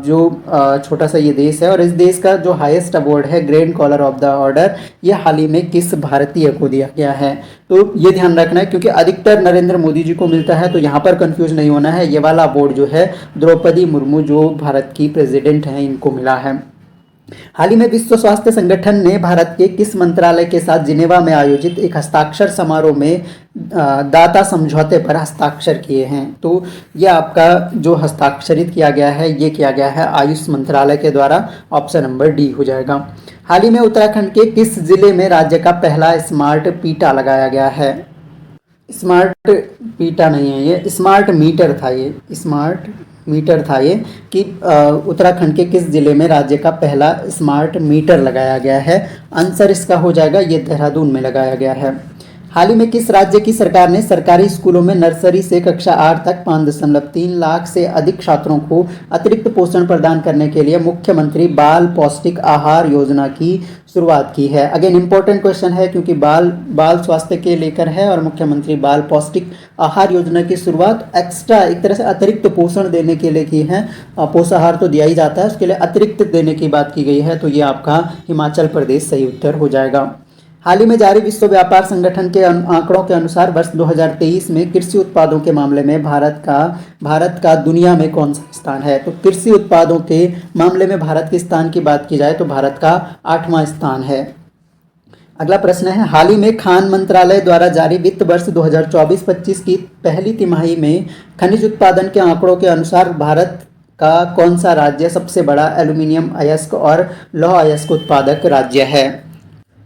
[SPEAKER 1] जो छोटा सा ये देश है, और इस देश का जो हाईएस्ट अवार्ड है grand collar of the order, ये हाल ही में किस भारतीय को दिया गया है। तो ये ध्यान रखना है क्योंकि अधिकतर नरेंद्र मोदी जी को मिलता है, तो यहाँ पर कंफ्यूज नहीं होना है। ये वाला अवार्ड जो है द्रौपदी मुर्मू जो भारत की प्रेसिडेंट हैं इनको मिला है। हाल ही में विश्व स्वास्थ्य संगठन ने भारत के किस मंत्रालय के साथ जिनेवा में आयोजित एक हस्ताक्षर समारोह में दाता समझौते पर हस्ताक्षर किए हैं। तो ये आपका जो हस्ताक्षरित किया गया है ये किया गया है आयुष मंत्रालय के द्वारा। ऑप्शन नंबर डी हो जाएगा। हाल ही में उत्तराखंड के किस जिले में राज्य का पहला स्मार्ट पीटा लगाया गया है। स्मार्ट पीटा नहीं है, ये स्मार्ट मीटर था। ये स्मार्ट मीटर था ये कि उत्तराखंड के किस जिले में राज्य का पहला स्मार्ट मीटर लगाया गया है। आंसर इसका हो जाएगा ये देहरादून में लगाया गया है। हाल ही में किस राज्य की सरकार ने सरकारी स्कूलों में नर्सरी से कक्षा 8 तक 5.3 लाख से अधिक छात्रों को अतिरिक्त पोषण प्रदान करने के लिए मुख्यमंत्री बाल पौष्टिक आहार योजना की शुरुआत की है। अगेन इंपॉर्टेंट क्वेश्चन है क्योंकि बाल स्वास्थ्य के लेकर है और मुख्यमंत्री बाल पौष्टिक आहार योजना की शुरुआत एक्स्ट्रा एक तरह से अतिरिक्त पोषण देने के लिए की है। पोषाहार तो दिया ही जाता है, उसके लिए अतिरिक्त देने की बात की गई है। तो ये आपका हिमाचल प्रदेश सही उत्तर हो जाएगा। हाल ही में जारी विश्व व्यापार संगठन के आंकड़ों के अनुसार वर्ष 2023 में कृषि उत्पादों के मामले में भारत का दुनिया में कौन सा स्थान है। तो कृषि उत्पादों के मामले में भारत के स्थान की बात की जाए तो भारत का 8वां स्थान है। अगला प्रश्न है, हाल ही में खान मंत्रालय द्वारा जारी वित्त वर्ष 2024-25 की पहली तिमाही में खनिज उत्पादन के आंकड़ों के अनुसार भारत का कौन सा राज्य सबसे बड़ा एल्यूमिनियम अयस्क और लौह अयस्क उत्पादक राज्य है।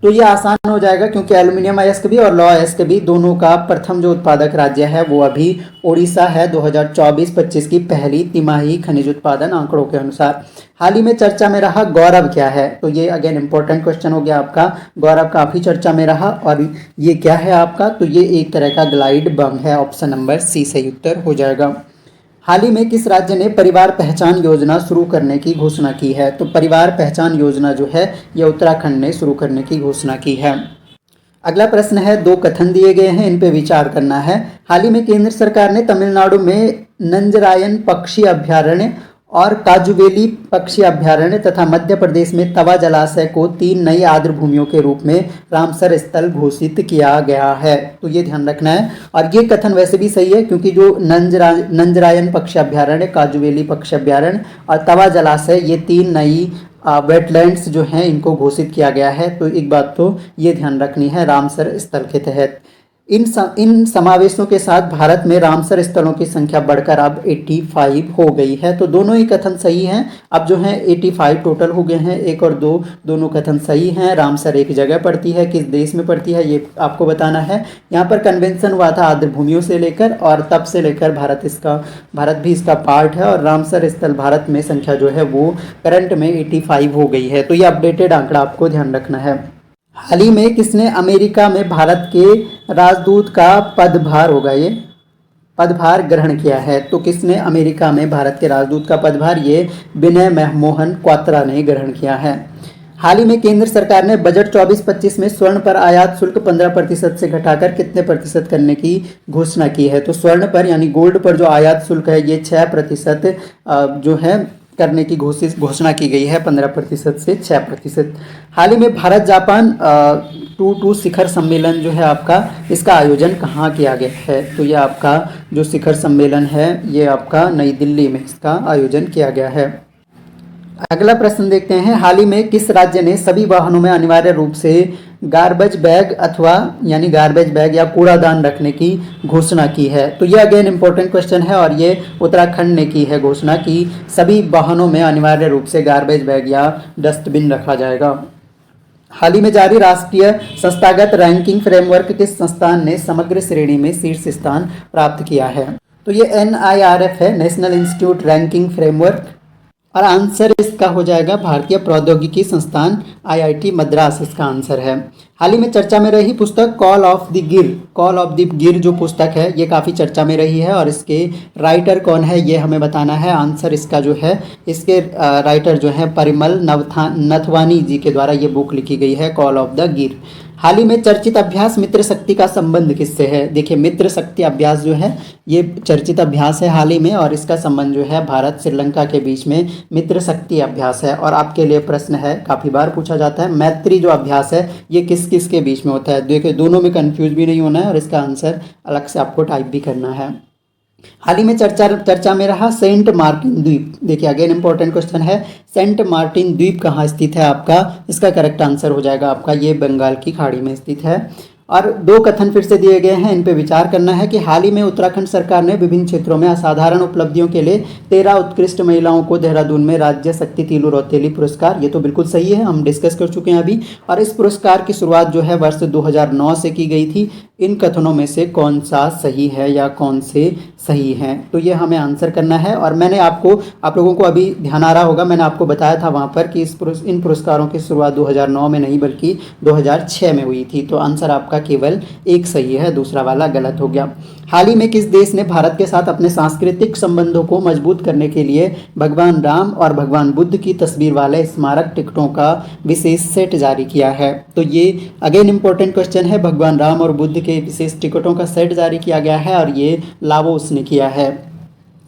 [SPEAKER 1] तो ये आसान हो जाएगा क्योंकि एल्यूमिनियम अयस्क भी और लौह अयस्क भी दोनों का प्रथम जो उत्पादक राज्य है वो अभी ओडिशा है 2024-25 की पहली तिमाही खनिज उत्पादन आंकड़ों के अनुसार। हाल ही में चर्चा में रहा गौरव क्या है। तो ये अगेन इंपॉर्टेंट क्वेश्चन हो गया आपका। गौरव काफी चर्चा में रहा और ये क्या है आपका, तो ये एक तरह का ग्लाइड बम है। ऑप्शन नंबर सी सही उत्तर हो जाएगा। हाल ही में किस राज्य ने परिवार पहचान योजना शुरू करने की घोषणा की है। तो परिवार पहचान योजना जो है यह उत्तराखंड ने शुरू करने की घोषणा की है। अगला प्रश्न है, 2 कथन दिए गए हैं, इन पे विचार करना है। हाल ही में केंद्र सरकार ने तमिलनाडु में नंजरायन पक्षी अभ्यारण्य और काजुवेली पक्षी अभ्यारण्य तथा मध्य प्रदेश में तवा जलाशय को 3 नई आर्द्र भूमियों के रूप में रामसर स्थल घोषित किया गया है। तो ये ध्यान रखना है। और ये कथन वैसे भी सही है क्योंकि जो नंजरायन पक्षी अभ्यारण्य, काजुवेली पक्षी अभ्यारण्य और तवा जलाशय, ये 3 नई वेटलैंड्स जो हैं इनको घोषित किया गया है। तो एक बात तो ये ध्यान रखनी है रामसर स्थल के तहत। इन समावेशों के साथ भारत में रामसर स्थलों की संख्या बढ़कर अब 85 हो गई है। तो दोनों ही कथन सही हैं। अब जो है 85 टोटल हो गए हैं। 1 और 2 दोनों कथन सही हैं। रामसर एक जगह पड़ती है, किस देश में पड़ती है ये आपको बताना है। यहाँ पर कन्वेंशन हुआ था आर्द्र भूमियों से लेकर और तब से लेकर भारत भी इसका पार्ट है और रामसर स्थल भारत में संख्या जो है वो करंट में 85 हो गई है। तो ये अपडेटेड आंकड़ा आपको ध्यान रखना है। हाल ही में किसने अमेरिका में भारत के राजदूत का पदभार ग्रहण किया है। तो किसने अमेरिका में भारत के राजदूत का पदभार, ये विनय मोहन क्वात्रा ने ग्रहण किया है। हाल ही में केंद्र सरकार ने बजट 24-25 में स्वर्ण पर आयात शुल्क 15% से घटाकर कितने प्रतिशत करने की घोषणा की है। तो स्वर्ण पर यानी गोल्ड पर जो आयात शुल्क है ये 6% जो है करने की घोषणा की गई है, 15% से 6%। हाल ही में भारत जापान 2 शिखर सम्मेलन जो है आपका, इसका आयोजन कहाँ किया गया है। तो ये आपका जो शिखर सम्मेलन है ये आपका नई दिल्ली में इसका आयोजन किया गया है। अगला प्रश्न देखते हैं, हाल ही में किस राज्य ने सभी वाहनों में अनिवार्य रूप से गार्बेज बैग या कूड़ादान रखने की घोषणा की है। तो ये अगेन इंपॉर्टेंट क्वेश्चन है और ये उत्तराखंड ने की है घोषणा कि सभी वाहनों में अनिवार्य रूप से गार्बेज बैग या डस्टबिन रखा जाएगा। हाल ही में जारी राष्ट्रीय संस्थागत रैंकिंग फ्रेमवर्क किस संस्थान ने समग्र श्रेणी में शीर्ष स्थान प्राप्त किया है। तो ये NIRF है, नेशनल इंस्टीट्यूट रैंकिंग फ्रेमवर्क। और आंसर इसका हो जाएगा भारतीय प्रौद्योगिकी संस्थान आईआईटी मद्रास, इसका आंसर है। हाल ही में चर्चा में रही पुस्तक कॉल ऑफ द गिर जो पुस्तक है ये काफ़ी चर्चा में रही है, और इसके राइटर कौन है ये हमें बताना है। आंसर इसका जो है, इसके राइटर जो है परिमल नथवानी जी के द्वारा ये बुक लिखी गई है, कॉल ऑफ द गिर। हाल ही में चर्चित अभ्यास मित्र शक्ति का संबंध किससे है? देखिए, मित्र शक्ति अभ्यास जो है ये चर्चित अभ्यास है हाल ही में, और इसका संबंध जो है भारत श्रीलंका के बीच में मित्र शक्ति अभ्यास है। और आपके लिए प्रश्न है, काफ़ी बार पूछा जाता है, मैत्री जो अभ्यास है ये किस किस के बीच में होता है? देखिए, दोनों में कंफ्यूज भी नहीं होना है, और इसका आंसर अलग से आपको टाइप भी करना है। हाल ही में चर्चा में रहा सेंट मार्टिन द्वीप। देखिए, अगेन इंपॉर्टेंट क्वेश्चन है, सेंट मार्टिन द्वीप कहाँ स्थित है आपका? इसका करेक्ट आंसर हो जाएगा आपका ये बंगाल की खाड़ी में स्थित है। और दो कथन फिर से दिए गए हैं, इन पे विचार करना है कि हाल ही में उत्तराखंड सरकार ने विभिन्न क्षेत्रों में असाधारण उपलब्धियों के लिए 13 उत्कृष्ट महिलाओं को देहरादून में राज्य शक्ति तीलू रौतेली पुरस्कार, ये तो बिल्कुल सही है, हम डिस्कस कर चुके हैं अभी। और इस पुरस्कार की शुरुआत जो है वर्ष 2009 से की गई थी। इन कथनों में से कौन सा सही है या कौन से सही हैं, तो ये हमें आंसर करना है। और मैंने आप लोगों को अभी ध्यान आ रहा होगा, मैंने आपको बताया था वहाँ पर कि इन पुरस्कारों की शुरुआत 2009 में नहीं बल्कि 2006 में हुई थी। तो आंसर आपका केवल एक सही है, दूसरा वाला गलत हो गया। हाल ही में किस देश ने भारत के साथ अपने सांस्कृतिक संबंधों को मजबूत करने के लिए भगवान राम और भगवान बुद्ध की तस्वीर वाले स्मारक टिकटों का विशेष सेट जारी किया है? तो ये अगेन इंपॉर्टेंट क्वेश्चन है, भगवान राम और बुद्ध के विशेष टिकटों का सेट जारी किया गया है, और ये लाओस ने किया है,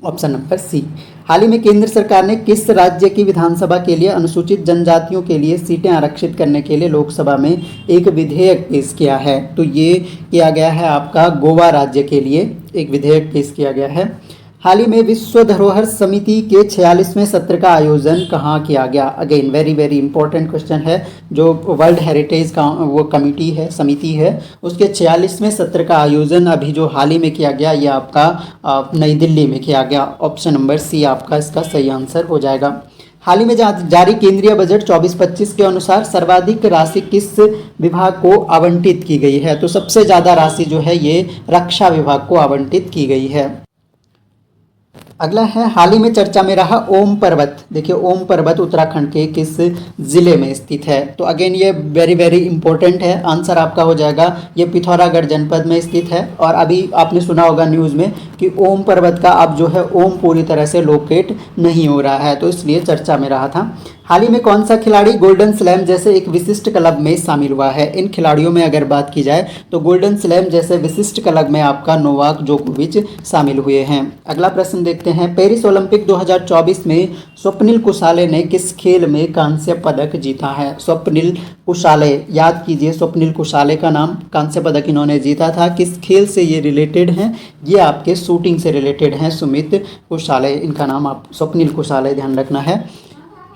[SPEAKER 1] ऑप्शन नंबर सी। हाल ही में केंद्र सरकार ने किस राज्य की विधानसभा के लिए अनुसूचित जनजातियों के लिए सीटें आरक्षित करने के लिए लोकसभा में एक विधेयक पेश किया है? तो ये किया गया है आपका गोवा राज्य के लिए एक विधेयक पेश किया गया है। हाल ही में विश्व धरोहर समिति के 46वें सत्र का आयोजन कहाँ किया गया? Again very very important question है। जो वर्ल्ड हेरिटेज का वो कमिटी है, समिति है, उसके 46वें सत्र का आयोजन अभी जो हाल ही में किया गया ये आपका नई दिल्ली में किया गया। ऑप्शन नंबर सी आपका इसका सही आंसर हो जाएगा। हाल ही में जारी केंद्रीय बजट 24-25 के अनुसार सर्वाधिक राशि किस विभाग को आवंटित की गई है? तो सबसे ज़्यादा राशि जो है ये रक्षा विभाग को आवंटित की गई है। अगला है, हाल ही में चर्चा में रहा ओम पर्वत। देखिए, ओम पर्वत उत्तराखंड के किस जिले में स्थित है? तो अगेन ये वेरी वेरी इंपॉर्टेंट है, आंसर आपका हो जाएगा ये पिथौरागढ़ जनपद में स्थित है। और अभी आपने सुना होगा न्यूज़ में कि ओम पर्वत का अब जो है ओम पूरी तरह से लोकेट नहीं हो रहा है, तो इसलिए चर्चा में रहा था। हाल ही में कौन सा खिलाड़ी गोल्डन स्लैम जैसे एक विशिष्ट क्लब में शामिल हुआ है? इन खिलाड़ियों में अगर बात की जाए तो गोल्डन स्लैम जैसे विशिष्ट क्लब में आपका नोवाक जोकोविच शामिल हुए हैं। अगला प्रश्न देखते हैं, पेरिस ओलंपिक 2024 में स्वप्निल कुशाले ने किस खेल में कांस्य पदक जीता है? स्वप्निल कुशाले, याद कीजिए स्वप्निल कुशाले का नाम, कांस्य पदक इन्होंने जीता था। किस खेल से ये रिलेटेड हैं? ये आपके शूटिंग से रिलेटेड हैं। सुमित कुशाले इनका नाम, आप स्वप्निल कुशाले ध्यान रखना है।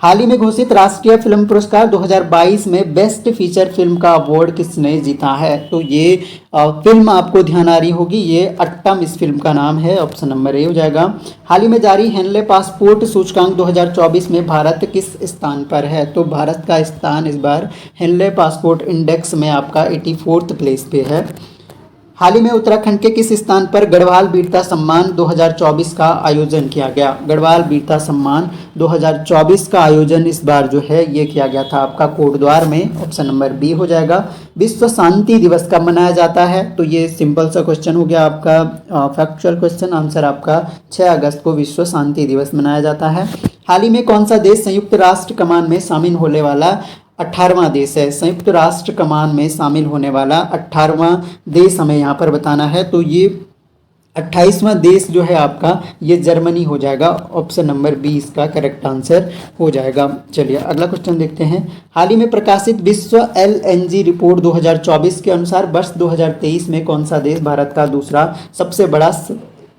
[SPEAKER 1] हाल ही में घोषित राष्ट्रीय फिल्म पुरस्कार 2022 में बेस्ट फीचर फिल्म का अवार्ड किसने जीता है? तो ये फिल्म आपको ध्यान आ रही होगी, ये अट्टम इस फिल्म का नाम है, ऑप्शन नंबर ए हो जाएगा। हाल ही में जारी हेनले पासपोर्ट सूचकांक 2024 में भारत किस स्थान पर है? तो भारत का स्थान इस बार हेनले पासपोर्ट इंडेक्स में आपका 84th प्लेस पे है। हाल ही में उत्तराखंड के किस स्थान पर गढ़वाल वीरता सम्मान 2024 का आयोजन किया गया? गढ़वाल वीरता सम्मान 2024 का आयोजन इस बार जो है ये किया गया था आपका कोटद्वार में, ऑप्शन नंबर बी हो जाएगा। विश्व शांति दिवस कब मनाया जाता है? तो ये सिंपल सा क्वेश्चन हो गया आपका, फैक्चुअल क्वेश्चन। आंसर आपका 6 अगस्त को विश्व शांति दिवस मनाया जाता है। हाल ही में कौन सा देश संयुक्त राष्ट्र कमान में शामिल होने वाला 18वां देश है? संयुक्त राष्ट्र कमान में शामिल होने वाला 18वां देश हमें यहाँ पर बताना है। तो ये 28वां देश जो है आपका ये जर्मनी हो जाएगा, ऑप्शन नंबर बी इसका करेक्ट आंसर हो जाएगा। चलिए अगला क्वेश्चन देखते हैं। हाल ही में प्रकाशित विश्व एलएनजी रिपोर्ट 2024 के अनुसार वर्ष 2023 में कौन सा देश भारत का दूसरा सबसे बड़ा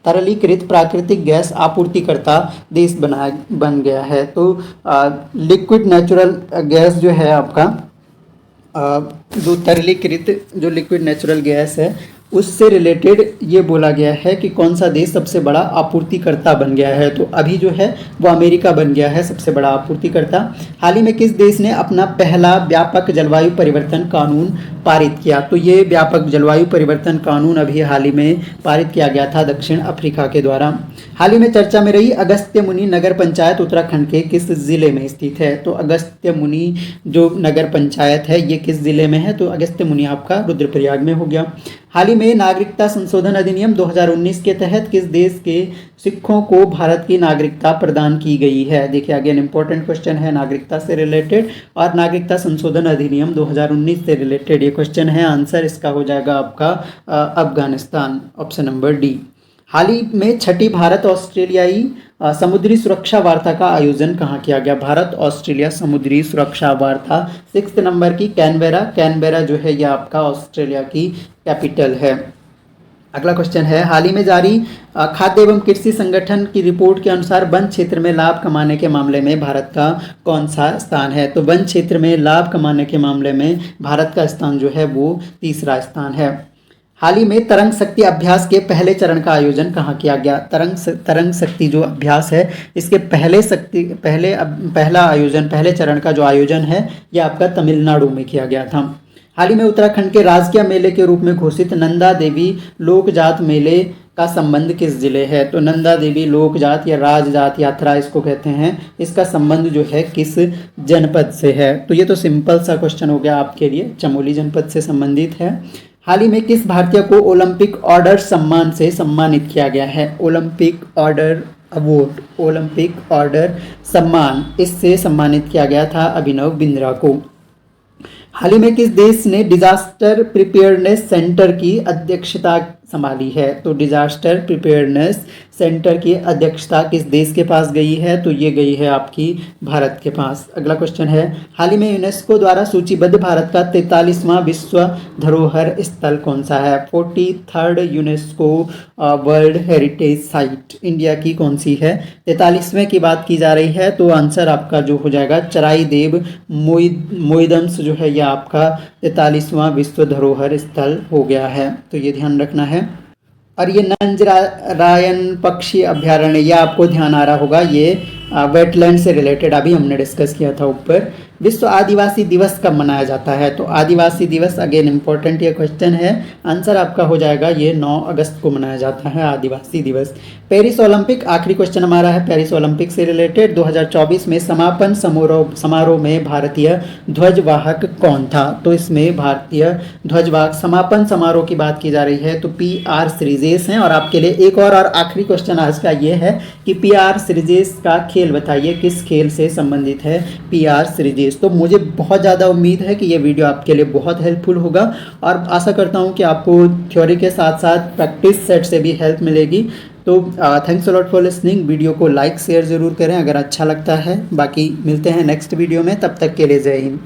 [SPEAKER 1] तरलीकृत प्राकृतिक गैस आपूर्तिकर्ता देश बन गया है? तो लिक्विड नेचुरल गैस जो है आपका जो तरलीकृत जो लिक्विड नेचुरल गैस है उससे रिलेटेड ये बोला गया है कि कौन सा देश सबसे बड़ा आपूर्तिकर्ता बन गया है। तो अभी जो है वो अमेरिका बन गया है सबसे बड़ा आपूर्तिकर्ता। हाल ही में किस देश ने अपना पहला व्यापक जलवायु परिवर्तन कानून पारित किया? तो ये व्यापक जलवायु परिवर्तन कानून अभी हाल ही में पारित किया गया था दक्षिण अफ्रीका के द्वारा। हाल ही में चर्चा में रही अगस्त्य मुनि नगर पंचायत उत्तराखंड के किस जिले में स्थित है? तो अगस्त्य मुनि जो नगर पंचायत है ये किस जिले में है? तो अगस्त्य मुनि आपका रुद्रप्रयाग में हो गया। हाल ही में नागरिकता संशोधन अधिनियम 2019 के तहत किस देश के सिखों को भारत की नागरिकता प्रदान की गई है? देखिए अगेन इंपॉर्टेंट क्वेश्चन है नागरिकता से रिलेटेड और नागरिकता संशोधन अधिनियम 2019 से रिलेटेड ये क्वेश्चन है। आंसर इसका हो जाएगा आपका अफगानिस्तान, ऑप्शन नंबर डी। हाल ही में छठी भारत ऑस्ट्रेलियाई समुद्री सुरक्षा वार्ता का आयोजन कहाँ किया गया? भारत ऑस्ट्रेलिया समुद्री सुरक्षा वार्ता 6 नंबर की कैनबेरा जो है यह आपका ऑस्ट्रेलिया की कैपिटल है। अगला क्वेश्चन है हाल ही में जारी खाद्य एवं कृषि संगठन की रिपोर्ट के अनुसार वन क्षेत्र में लाभ कमाने के मामले में भारत का कौन सा स्थान है? तो वन क्षेत्र में लाभ कमाने के मामले में भारत का स्थान जो है वो तीसरा स्थान है। हाल ही में तरंग शक्ति अभ्यास के पहले चरण का आयोजन कहाँ किया गया? तरंग शक्ति जो अभ्यास है इसके पहले चरण का जो आयोजन है ये आपका तमिलनाडु में किया गया था। हाल ही में उत्तराखंड के राजकीय मेले के रूप में घोषित नंदा देवी लोकजात मेले का संबंध किस जिले है? तो नंदा देवी लोकजात या राजजात यात्रा इसको कहते हैं, इसका संबंध जो है किस जनपद से है? तो ये तो सिंपल सा क्वेश्चन हो गया आपके लिए, चमोली जनपद से संबंधित है। हाल ही में किस भारतीय को ओलंपिक ऑर्डर सम्मान से सम्मानित किया गया है? Olympic order award, Olympic order सम्मान, इससे सम्मानित किया गया था अभिनव बिंद्रा को। हाल ही में किस देश ने डिजास्टर प्रिपेयरनेस सेंटर की अध्यक्षता संभाली है? तो डिजास्टर प्रिपेयरनेस सेंटर की अध्यक्षता किस देश के पास गई है? तो ये गई है आपकी भारत के पास। अगला क्वेश्चन है हाल ही में यूनेस्को द्वारा सूचीबद्ध भारत का 43वां विश्व धरोहर स्थल कौन सा है? 43rd UNESCO world heritage site India की कौन सी है? 43वें की बात की जा रही है तो आंसर आपका जो हो जाएगा चराई देव मोइदम्स जो है यह आपका 43वां विश्व धरोहर स्थल हो गया है, तो ये ध्यान रखना है। और ये नंजरायन पक्षी अभ्यारण्य, यह आपको ध्यान आ रहा होगा, ये वेटलैंड से रिलेटेड अभी हमने डिस्कस किया था ऊपर। विश्व आदिवासी दिवस कब मनाया जाता है? तो आदिवासी दिवस अगेन इंपॉर्टेंट ये क्वेश्चन है, आंसर आपका हो जाएगा ये 9 अगस्त को मनाया जाता है आदिवासी दिवस। पेरिस ओलंपिक आखिरी क्वेश्चन हमारा है पेरिस ओलंपिक से रिलेटेड। 2024 में समापन समारोह में भारतीय ध्वजवाहक कौन था? तो इसमें भारतीय ध्वजवाहक समापन समारोह की बात की जा रही है तो PR श्रीजेश हैं। और आपके लिए एक और आखिरी क्वेश्चन आज का ये है कि PR श्रीजेश का खेल बताइए, किस खेल से संबंधित है PR श्रीजेश? तो मुझे बहुत ज़्यादा उम्मीद है कि ये वीडियो आपके लिए बहुत हेल्पफुल होगा और आशा करता हूँ कि आपको थ्योरी के साथ साथ प्रैक्टिस सेट से भी हेल्प मिलेगी। तो thanks a lot for listening. Video को लाइक शेयर ज़रूर करें अगर अच्छा लगता है। बाकी मिलते हैं नेक्स्ट वीडियो में, तब तक के लिए जय हिंद।